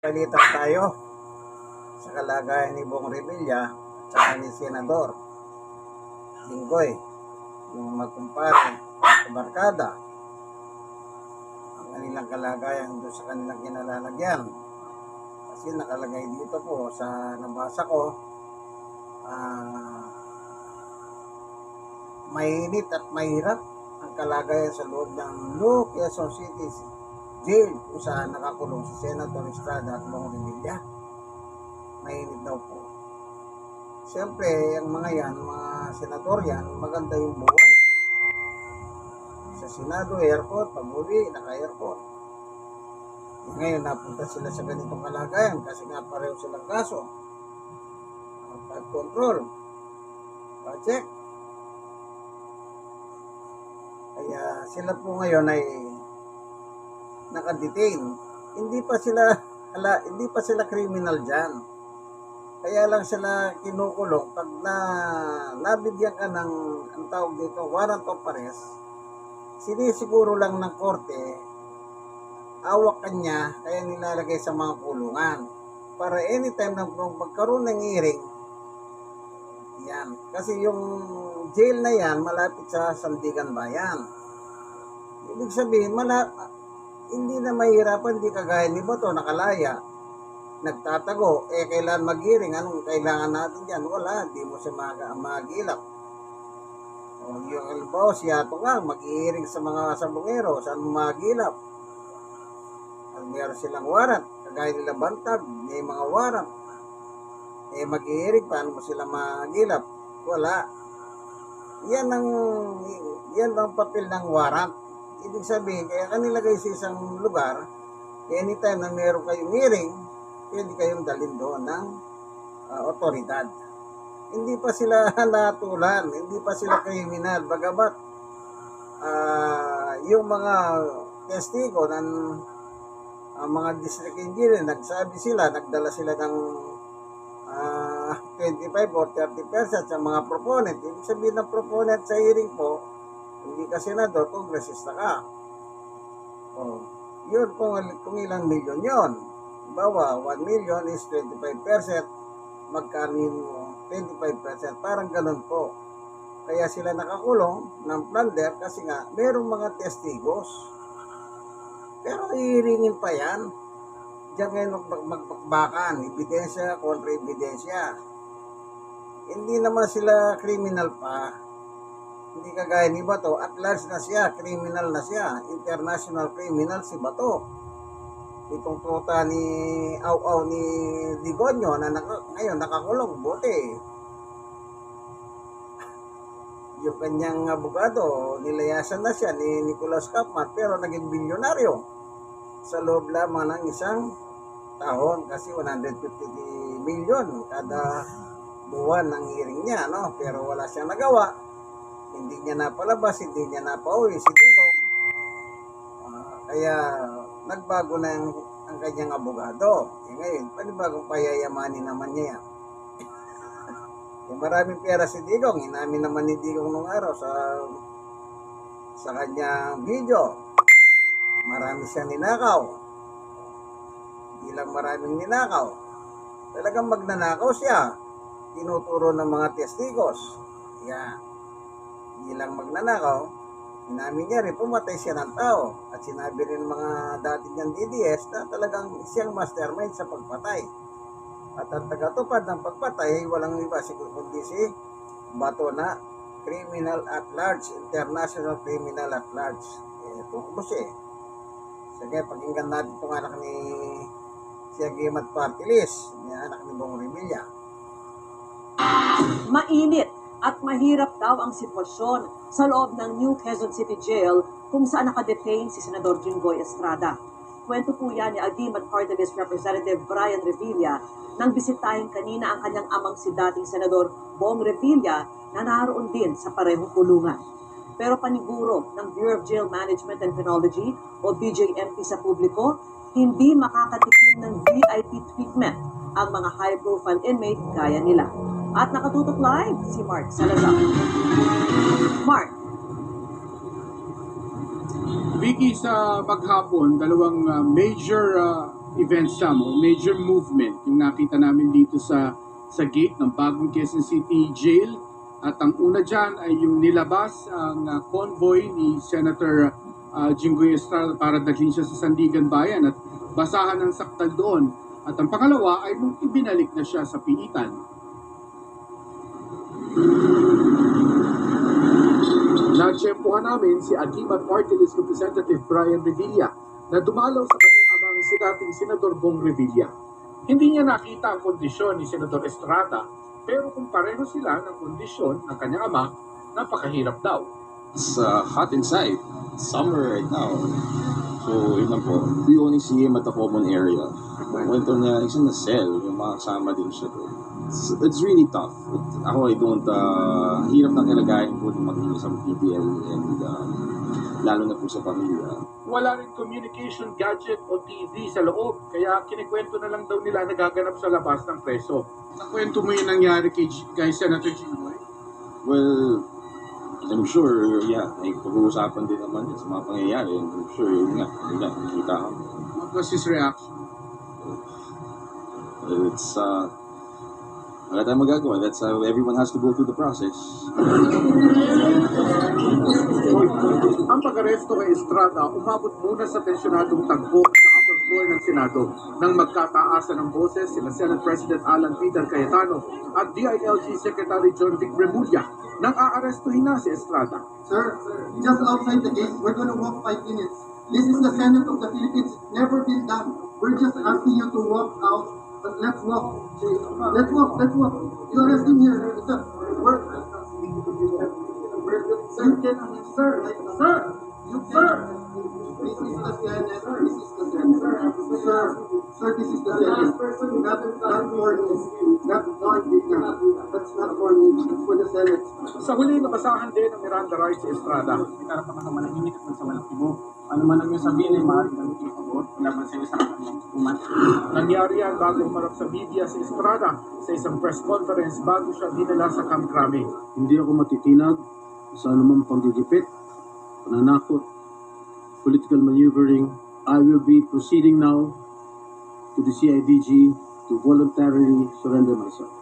Palitan tayo sa kalagayan ni Bong Revilla at ni Senador Jinggoy, yung magkumpare at barkada, ang kanilang kalagayan doon sa kanilang kinalalagyan. Kasi nakalagay dito po sa nabasa ko, mainit at mahirap ang kalagayan sa loob ng New Quezon City Jail kung saan nakakulong si Senator Estrada at Bong Revilla. Mainit daw po. Siyempre, ang mga yan, mga senador yan, maganda yung buhay. Sa Senado, airport, pag-uli, naka-airport. Ngayon, napunta sila sa ganitong kalagayan kasi nga pareho silang kaso. Flood control. Check. Kaya sila po ngayon ay naka-detain. Hindi pa sila criminal diyan. Kaya lang sila kinukulong pag nabigyan ka ng ang tawag dito, warrant of arrest. Sinisiguro lang ng korte, awak kanya, kaya nilalagay sa mga kulungan. Para anytime na magkaroon ng hearing, yan. Kasi yung jail na yan, malapit sa Sandigan Bayan. Ibig sabihin, hindi na mahirapan, hindi kagaya ni Bato, nakalaya. Nagtatago, kailan mag-hearing, anong kailangan natin dyan? Wala, hindi mo siya magilap. O yung halimbawa, siya ito nga, mag-hearing sa mga sabungero, saan mo magilap? Meron silang warrant, kagaya nila Bantag, may mga warrant. Mag-hearing, paano mo sila magilap? Wala. Yan ang papel ng warrant. Ibig sabihin, kaya kanilagay sa isang lugar, anytime na meron kayong hearing, pwede kayong dalhin doon ng otoridad. Hindi pa sila natulan, hindi pa sila kriminal. Bagamat yung mga testigo ng mga district engineer, nagsabi sila, nagdala sila ng 25 or 30% sa mga proponent. Ibig sabihin ng proponent sa hearing po, hindi ka senador, kongresista ka. Yun kung ilang milyon yun. Bawa, 1 million is 25%, magkano yung 25%, parang ganun po. Kaya sila nakakulong ng plunder kasi nga, merong mga testigos. Pero hihiringin pa yan. Diyan ngayon magbakbakan, ebidensya kontra ebidensya. Hindi naman sila criminal pa. Hindi kagaya ni Bato, at large na siya, criminal na siya, international criminal si Bato. Itong tuta ni Aw ni Digonyo na ngayon nakakulong, buti. Yung kanyang abogado, nilayasan na siya ni Nicolas Capmat, pero naging bilyonaryo sa loob lamang ng isang taon kasi 150 million kada buwan ng hearing niya, no? Pero wala siyang nagawa. Hindi niya napalabas, hindi niya napauwi si Digong. Kaya nagbago na ang kanyang abogado. Ngayon, panibagong payayamanin naman niya yan. Maraming pera si Digong. Inamin naman ni Digong nung araw sa kanyang video. Marami siyang ninakaw. Hindi lang maraming ninakaw. Talagang magnanakaw siya. Tinuturo ng mga testigos. Yan. Hindi lang magnanakaw. Inamin niya rin, pumatay siya ng tao. At sinabi rin ng mga dati niyang DDS na talagang siyang mastermind sa pagpatay. At ang tagatupad ng pagpatay, walang iba kundi si Bato na criminal at large, international criminal at large. Tungkol siya. Sige, pakinggan natin itong anak ni Siagimat Partilis, anak ni Bong Revilla. Mainit at mahirap daw ang sitwasyon sa loob ng New Quezon City Jail kung saan nakadetain si Senador Jinggoy Estrada. Kwento po yan ni Agimat Party List Representative Brian Revilla nang bisitahin kanina ang kanyang amang si dating Senador Bong Revilla na naroon din sa parehong kulungan. Pero paniguro ng Bureau of Jail Management and Penology o BJMP sa publiko, hindi makakatikim ng VIP treatment ang mga high-profile inmate gaya nila. At nakatutok live si Mark Salazar. Mark. Vicky, sa maghapon, dalawang major events mo, major movement yung nakita namin dito sa gate ng bagong Quezon City Jail. At ang una dyan ay yung nilabas ang convoy ni Senator Jinggoy Estrada para dalhin siya sa Sandigan Bayan at basahan ng saktal doon. At ang pangalawa ay nung ibinalik na siya sa piitan. Natsyempohan namin si Agimat Party List Representative Brian Revilla na dumalaw sa kanyang amang si dating Senador Bong Revilla. Hindi niya nakita ang kondisyon ni Senador Estrada, pero kung pareho sila ng kondisyon ng kanyang ama, napakahirap daw. It's hot inside. Summer right now. So, yun lang po. We only see him at the common area. Kwento niya, he's in the cell. Yung mga kasama din siya doon. It's really tough. Ako, I don't, hirap na kalagayan po ng mag-inis ang PDL and lalo na po sa pamilya. Wala rin communication gadget o TV sa loob, kaya kinikwento na lang daw nila nagaganap sa labas ng preso. Nakwento mo yung nangyari kay Senator Jinggoy? Well, I'm sure, yeah, may pag-uusapan din naman yun sa mga pangyayari. And I'm sure, yun nga, nakita ko. What was his reaction? It's, wala tayong magagawa. That's how everyone has to go through the process. Ang pag-aresto kay Estrada umabot muna sa tensyonadong tagpo sa upper floor ng Senado nang magkataasan ng boses sila Senate President Alan Peter Cayetano at DILG Secretary John Vic Remulla nang aarestuhin na si Estrada. Sir, just outside the gate, we're going to walk 5 minutes. This is the Senate of the Philippines. Never been done. We're just asking you to walk out. But let's walk. Let's walk. Let's walk. You arrest him here. Sir, sir, this is the Senate. This is the Senate. Sir, this is the Senate. Not for me. That's not for me. It's for the Senate. Sa huli, nabasahan din ng Miranda rights si Estrada. Karapatan naman ang limit kung sa walang tibo. Ano man ang yung sabihin ay maaaring gamitin ko doon. Wala man sa isang hukuman. Nangyari yan bago umarap sa media si Estrada sa isang press conference bago siya dinala sa Camp Crame. Hindi ako matitinag sa anumang panggigipit, pananakot, political maneuvering. I will be proceeding now to the CIDG to voluntarily surrender myself.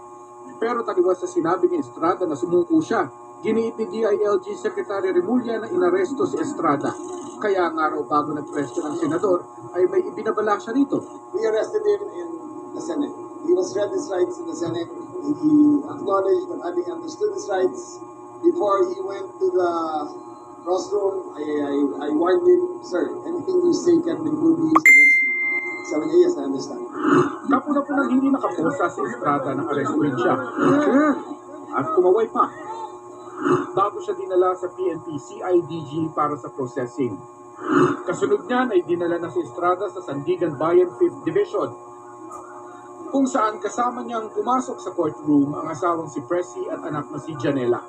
Pero taliwas sa sinabi ni Estrada na sumuko siya, giniit ni DILG Secretary Remulla na inaresto si Estrada. Kaya nga raw bago nagpresto ng senador ay may ibinabala siya rito. We arrested him in the Senate. He was read his rights in the Senate. He acknowledged that having understood his rights before he went to the rostrum, I warned him, sir, anything you say can be used against you. Sabi niya, yes, I understand. Kapuna-punang hindi nakaposa si Estrada nang arestuhin siya. At kumaway pa. Bago siya dinala sa PNP CIDG para sa processing. Kasunod niyan ay dinala na si Estrada sa Sandigan Bayan 5th Division, kung saan kasama niyang pumasok sa courtroom ang asawang si Presi at anak na si Janela.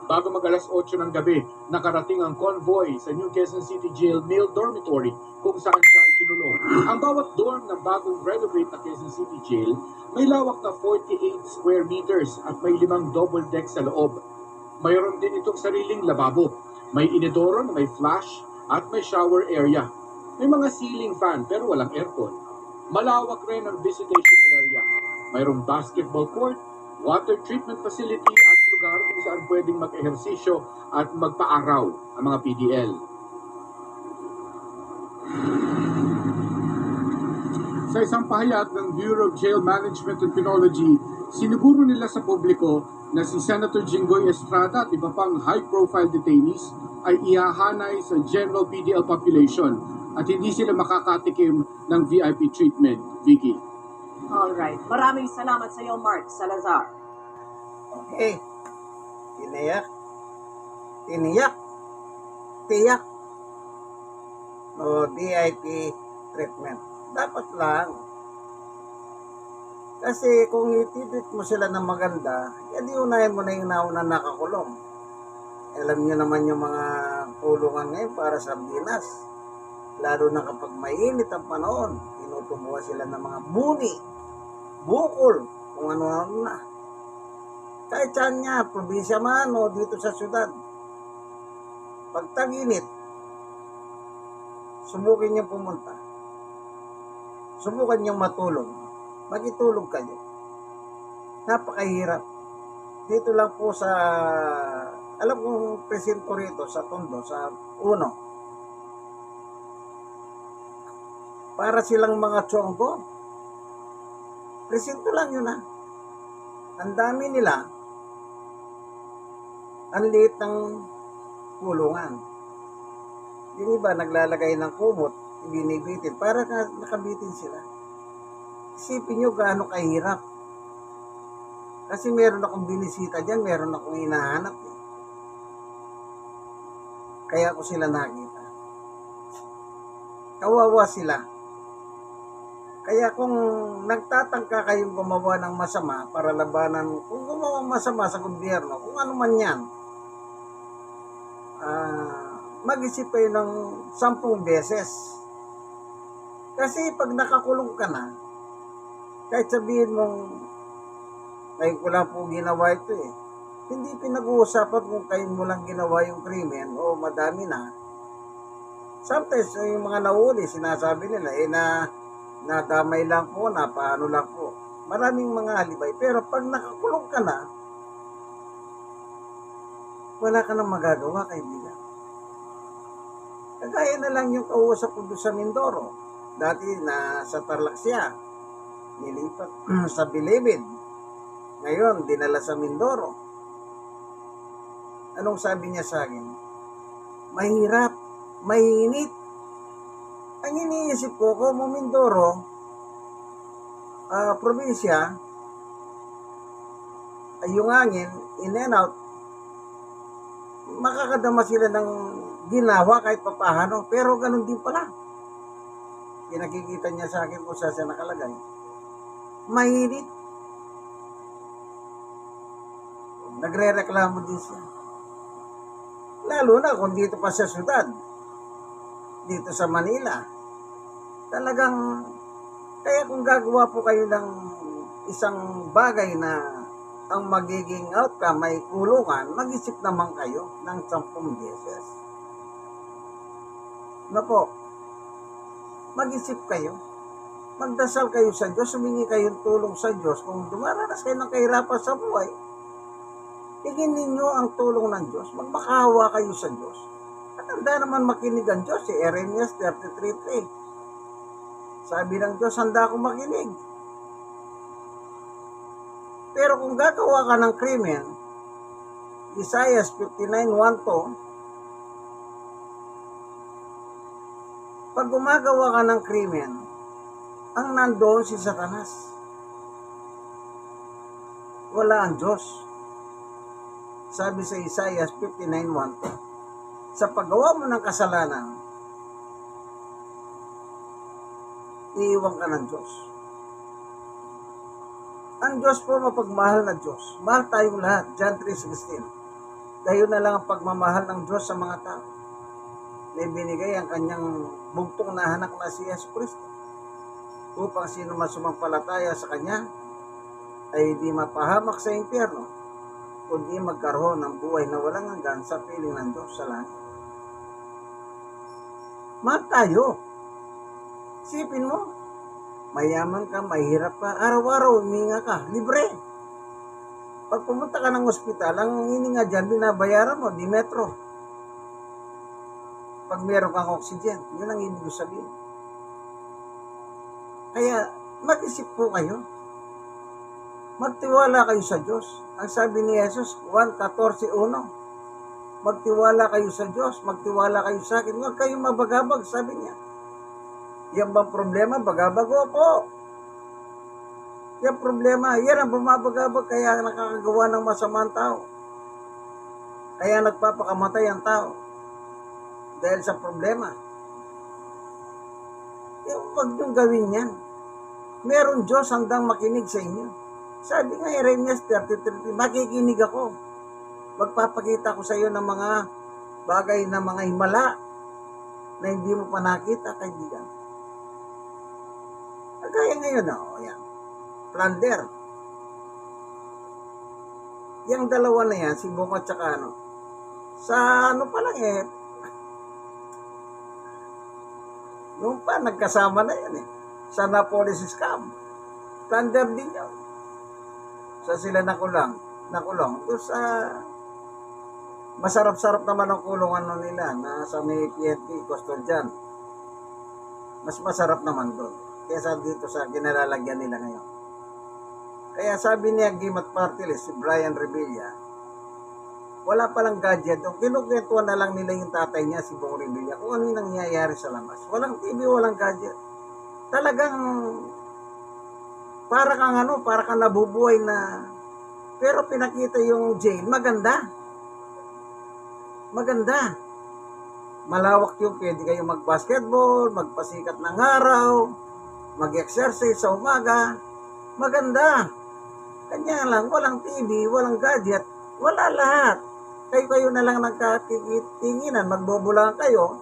Bago mag-alas 8 ng gabi, nakarating ang convoy sa New Quezon City Jail male dormitory kung saan siya ikinulong. Ang bawat dorm ng bagong renovate na Quezon City Jail may lawak na 48 square meters at may 5 double deck sa loob. Mayroon din itong sariling lababo. May inidoro na may flash at may shower area. May mga ceiling fan pero walang aircon. Malawak rin ang visitation area. Mayroong basketball court, water treatment facility at lugar kung saan pwedeng mag-ehersisyo at magpa-araw ang mga PDL. Sa isang pahayag ng Bureau of Jail Management and Penology, siniguro nila sa publiko na si Senator Jinggoy Estrada at iba pang high-profile detainees ay ihahanay sa general PDL population at hindi sila makakatikim ng VIP treatment. Vicky. Alright. Maraming salamat sa iyo, Mark Salazar. Okay. Tiniyak. Tiniyak. Tiyak. No VIP treatment. Dapat lang. Kasi kung ititreat mo sila ng maganda, edi unahin mo na yung nauna nakakulong. Alam niyo naman yung mga kulungan ngayon para sa Sardinas. Lalo na kapag mainit ang panahon, tinutubuhan sila ng mga buni, bukol, kung ano-ano na. Kahit saan niya, probinsya man o dito sa syudad. Pag tag-init, subukin niyo pumunta. subukan niyong matulog. Magitulog kayo. Napakahirap. Dito lang po sa, alam kong presinto rito, sa Tondo, sa Uno. Para silang mga tsonggo. Presinto lang yun Ang dami nila. Ang liit ng kulungan. Yung iba naglalagay ng kumot, binibitin, para nakabitin sila. Isipin nyo gaano kahirap. Kasi meron akong binisita dyan, meron akong hinahanap. Kaya ko sila nakita. Kawawa sila. Kaya kung nagtatangka kayong gumawa ng masama para labanan, kung gumawa ng masama sa gobyerno, kung ano man yan, mag-isip kayo ng 10 beses. Kasi pag nakakulong ka na, kahit sabihin mong, kayo ko lang po ginawa ito hindi pinag-uusapan kung kayo mo lang ginawa yung krimen o madami na. Sometimes yung mga nahuli, sinasabi nila, nadamay lang po, paano lang po. Maraming mga alibay. Pero pag nakakulong ka na, wala ka nang magagawa, kaibigan. Kagaya na lang yung kausap ko doon sa Mindoro. Dati na sa Tarlac siya. Nilipat sa Bilibid. Ngayon, dinala sa Mindoro. Anong sabi niya sa akin? Mahirap, mainit. Ang iniisip ko, kung Mindoro, probinsya, ay yung hangin, in and out, makakadama sila ng ginawa kahit papahano, pero ganun din pala. Pinakikita niya sa akin kung saan siya nakalagay. Mainit. Nagre-reklamo din siya. Lalo na kung dito pa sa syudad, dito sa Manila. Talagang, kaya kung gagawa po kayo ng isang bagay na ang magiging outcome may kulungan, mag-isip naman kayo ng 10 beses. Na po, mag-isip kayo. Magdasal kayo sa Diyos, humingi kayong tulong sa Diyos. Kung dumaranas kayo ng kahirapan sa buhay, hingin ninyo ang tulong ng Diyos. Magmakahawa kayo sa Diyos. At handa naman makinig ang Diyos. Si Jeremias 33:3. Sabi ng Diyos, handa akong makinig. Pero kung gagawa ka ng krimen, Isaiah 59:1-2, pag gumagawa ka ng krimen, ang nandoon si Satanas. Wala ang Diyos. Sabi sa Isaiah 59:1-2, sa paggawa mo ng kasalanan, iiwan ka ng Diyos. Ang Diyos po mapagmahal na Diyos. Mahal tayong lahat. John 3:16. Gayon na lang ang pagmamahal ng Diyos sa mga tao. Na binigay ang kanyang bugtong na anak na si Yesu Cristo. Upang sino man sumampalataya sa kanya ay hindi mapahamak sa impyerno, kundi magkaroon ng buhay na walang hanggan sa piling ng Diyos sa langit. Mahal tayo. Sipin mo, mayaman ka, mahirap ka, araw-araw huminga ka, libre. Pag pumunta ka ng ospital, ang hininga dyan, binabayaran mo, di metro. Pag meron kang oxygen, yun ang ibig sabihin. Kaya, mag-isip po kayo. Magtiwala kayo sa Diyos. Ang sabi ni Jesus, Juan 14:1, magtiwala kayo sa Diyos, magtiwala kayo sa akin, huwag kayong mabagabag, sabi niya. Yan bang problema? Bagabago po. Yan problema. Yan ang bumabagabag kaya nakakagawa ng masamang tao. Kaya nagpapakamatay ang tao. Dahil sa problema. Huwag niyong gawin yan. Meron Diyos handang makinig sa inyo. Sabi nga Jeremias 33, makikinig ako. Magpapakita ko sa iyo ng mga bagay na mga himala na hindi mo pa nakita, kaibigan. Kaya ngayon, yan. Plunder. Yung dalawa na yan, si Bong at saka sa pa lang noong pa, nagkasama na yan sa Napolis scam. Thunder din yun. Sa sila nakulong. Doon sa masarap-sarap naman ang kulungan nun nila na sa may PNP, custodian. Mas masarap naman doon kaysa dito sa ginalalagyan nila ngayon. Kaya sabi niya, Gimat Party List, si Brian Revilla, wala palang gadget. Kinukwentuhan na lang nila yung tatay niya, si Bong Revilla, kung ano yung nangyayari sa labas. Walang TV, walang gadget. Talagang para kang nabubuhay na, pero pinakita yung jail, maganda. Malawak yung pwede kayo mag-basketball, magpasikat ng araw, mag-exercise sa umaga. Maganda. Kanya lang, walang TV, walang gadget, wala lahat. Kayo na lang nagkatinginan, magbobolaan kayo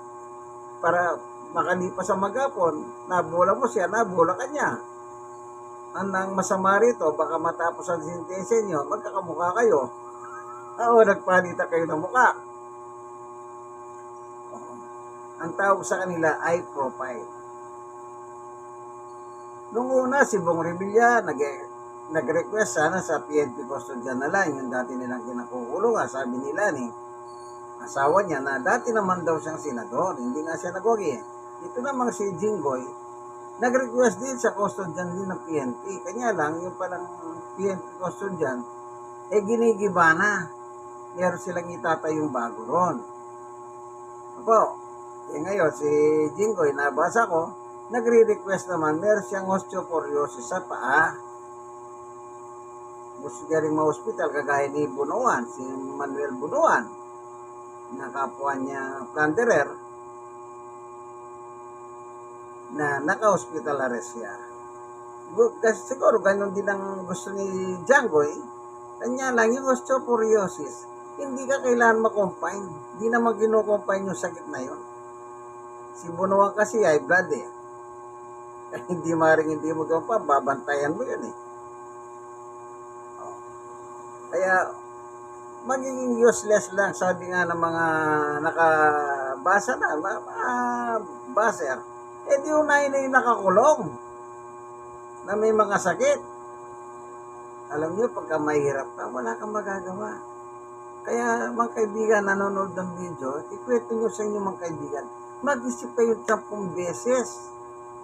para makalipas sa maghapon. Nabola mo siya, nabola ka niya. Ang masama rito, baka matapos ang sentensya nyo, magkakamukha kayo. Nagpalita kayo ng mukha. Ang tawag sa kanila ay profile. Nung una, si Bong Revilla nag-request sana sa PNP custodian na lang, yung dati nilang kinakukulungan. Sabi nila ni asawa niya na dati naman daw siyang senador, hindi nga siya nag-okay. Ito namang si Jinggoy, nag-request din sa custodian din ng PNP. Kanya lang, yung palang PNP custodian, ginigiba na. Meron silang itatayong bago ron. Ngayon, si Jinggoy, nabasa ko, nagre-request naman, meron siyang osteoporosis sa paa. Gusto niya rin ma-hospital, kagaya ni Bunuan, si Manuel Bunuan, na kapwa niya plunderer, na naka-hospital arrest siya. Siguro ganun din ang gusto ni Jinggoy. Kanya lang yung osteoporosis, hindi ka kailangan makompine. Hindi naman kinukompine yung sakit na yun. Si Bunuan kasi ay blood eh. Hindi maring hindi mo pa, babantayan mo yun eh. Kaya magiging useless lang, sabi nga ng mga nakabasa na, baser. Di unahin na yung nakakulong na may mga sakit. Alam niyo, pagka mahirap ka, wala kang magagawa. Kaya mga kaibigan, nanonood ng video, ikwento nyo sa inyo mga kaibigan, mag-isip kayo 10 beses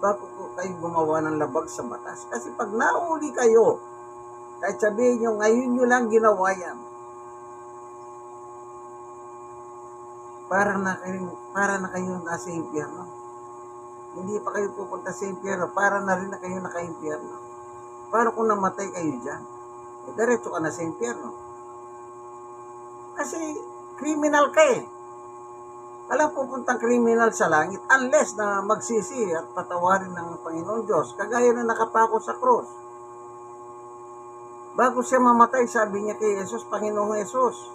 bago kayo gumawa ng labag sa batas. Kasi pag nahuli kayo, kahit sabihin nyo, ngayon nyo lang ginawa yan, para na kayo nasa impyerno. Hindi pa kayo pupunta sa impyerno, para na rin na kayo naka-impyerno. Para kung namatay kayo dyan, diretso ka na sa impyerno. Kasi criminal ka eh. Walang pupuntang criminal sa langit unless na magsisi at patawarin ng Panginoon Diyos, kagaya na nakapako sa cross. Bago siya mamatay, sabi niya kay Jesus, Panginoong Jesus,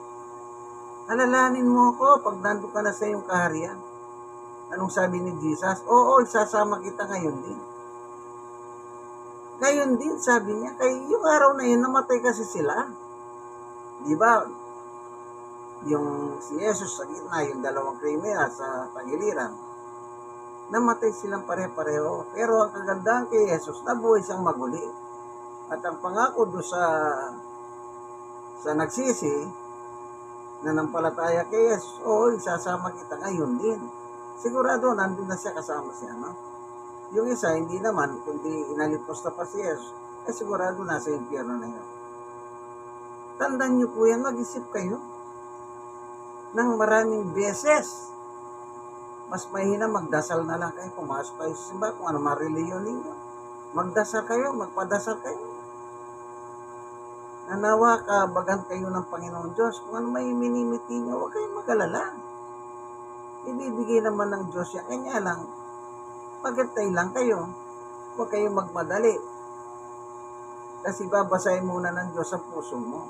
alalahanin mo ako pag nandun ka na sa iyong kaharian. Anong sabi ni Jesus? Oo, isasama kita ngayon din. Ngayon din, sabi niya, kay yung araw na yun, namatay kasi sila. Di ba? Yung si Jesus sa gitna, yung dalawang kriminal sa tagiliran, namatay silang pare-pareho. Pero ang kagandahan kay Jesus, nabuhay siyang maguli. At ang pangako doon sa nagsisi, nanampalataya kay Jesus, isasama kita ngayon din. Sigurado, nandun na siya kasama siya, no? Yung isa, hindi naman, kundi inalipos na pa si Jesus, sigurado nasa impyerno na yun. Tandaan niyo po yan, mag-isip kayo ng maraming beses. Mas mahina magdasal na lang kayo, pumasok kayo sa simbahan, kung ano mareliyon ninyo. Magdasal kayo, magpadasal kayo. Nanawa ka, bagan kayo ng Panginoon Diyos. Kung ano may minimiti nyo, huwag kayong mag-alala. Ibibigay naman ng Diyos yan. Kanya lang, magantay lang kayo. Huwag kayong magmadali. Kasi babasahin muna ng Diyos ang puso mo.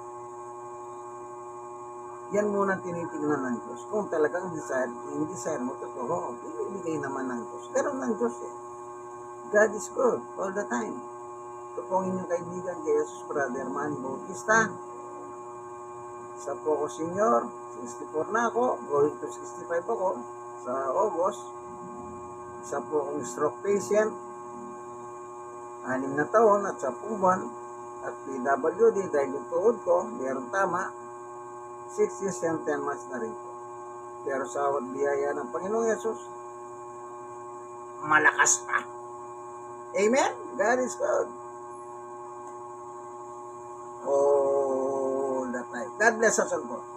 Yan muna tinitingnan ng Diyos. Kung talagang yung desire mo, totoo, ibibigay naman ng Diyos. Pero ng Diyos eh. God is good all the time. Ito po ang inyong kaibigan kay Jesus, Brother Manny Bautista. Isa po ako senior, 64 na ako, going to 65 ako sa August. Isa po akong stroke patient. 6 na taon at 10 buwan at PWD dahil yung tuhod ko, meron tama, 6 years and 10 months na rin po. Pero sa awat biyaya ng Panginoong Yesus, malakas pa. Amen? God is good. All the time. God bless us all po.